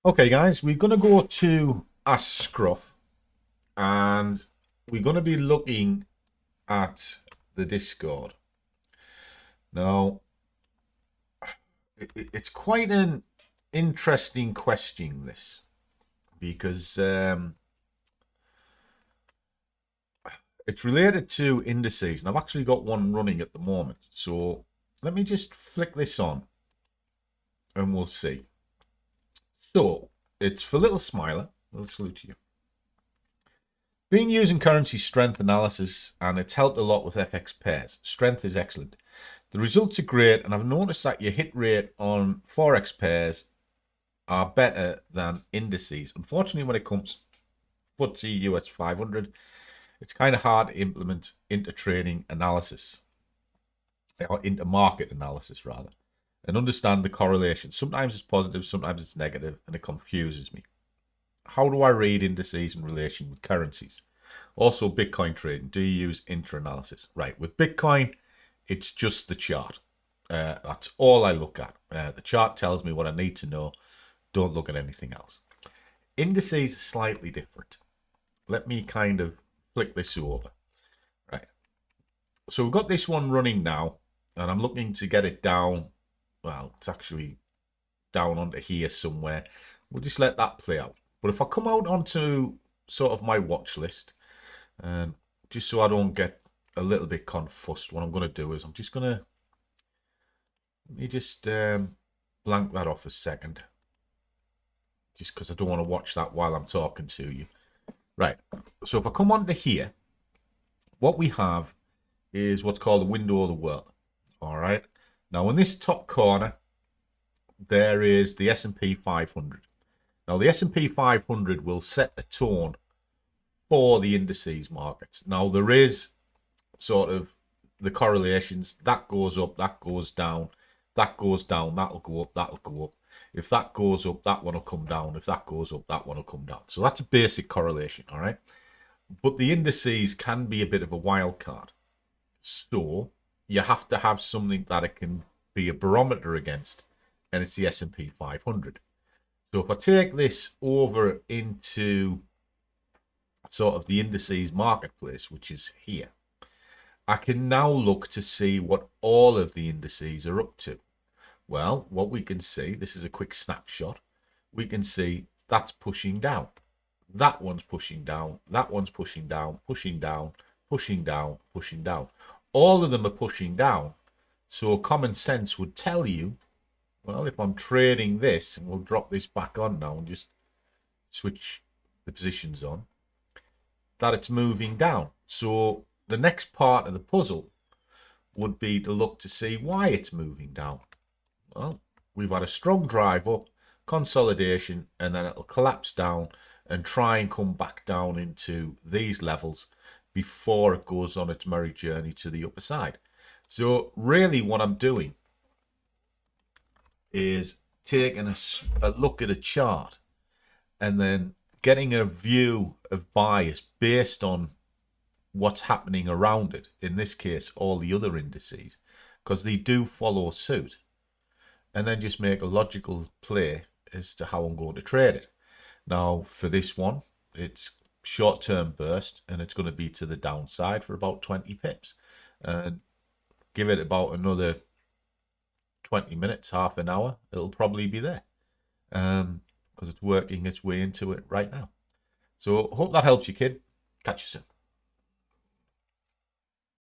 Okay, guys, we're going to go to a Scruff and we're going to be looking at the Discord. Now, it's quite an interesting question, this, because it's related to indices, and I've actually got one running at the moment. So let me just flick this on and we'll see. So it's for Little Smiler. Little salute to you. Been using currency strength analysis and it's helped a lot with FX pairs. Strength is excellent. The results are great, and I've noticed that your hit rate on Forex pairs are better than indices. Unfortunately, when it comes to FTSE US 500, it's kind of hard to implement into trading analysis, or into market analysis rather, and understand the correlation. Sometimes it's positive, sometimes it's negative, and it confuses me. How do I read indices in relation with currencies? Also, Bitcoin trading. Do you use intra-analysis? Right, with Bitcoin, it's just the chart. That's all I look at. The chart tells me what I need to know. Don't look at anything else. Indices are slightly different. Let me kind of flick this over. Right. So we've got this one running now, and I'm looking to get it down. Well, it's actually down onto here somewhere. We'll just let that play out. But if I come out onto sort of my watch list, just so I don't get a little bit confused, what I'm going to do is I'm just going to, let me just blank that off a second, just because I don't want to watch that while I'm talking to you. Right, so if I come onto here, what we have is what's called the window of the world. All right, now in this top corner, there is the S&P 500. Now, the S&P 500 will set the tone for the indices markets. Now, there is sort of the correlations. That goes up, that goes down, that goes down, that'll go up, that'll go up. If that goes up, that one will come down. If that goes up, that one will come down. So that's a basic correlation, all right? But the indices can be a bit of a wild card. So you have to have something that it can be a barometer against, and it's the S&P 500. So if I take this over into sort of the indices marketplace, which is here, I can now look to see what all of the indices are up to. Well, what we can see, this is a quick snapshot, we can see that's pushing down. That one's pushing down, that one's pushing down, pushing down, pushing down, pushing down. All of them are pushing down. So common sense would tell you, well, if I'm trading this, and we'll drop this back on now and just switch the positions on, that it's moving down. So the next part of the puzzle would be to look to see why it's moving down. Well, we've had a strong drive up, consolidation, and then it'll collapse down and try and come back down into these levels before it goes on its merry journey to the upper side. So really what I'm doing is taking a look at a chart and then getting a view of bias based on what's happening around it. In this case, all the other indices, because they do follow suit. And then just make a logical play as to how I'm going to trade it. Now, for this one, it's short-term burst, and it's going to be to the downside for about 20 pips. And give it about another 20 minutes, half an hour, it'll probably be there, because it's working its way into it right now. So hope that helps you, kid. Catch you soon.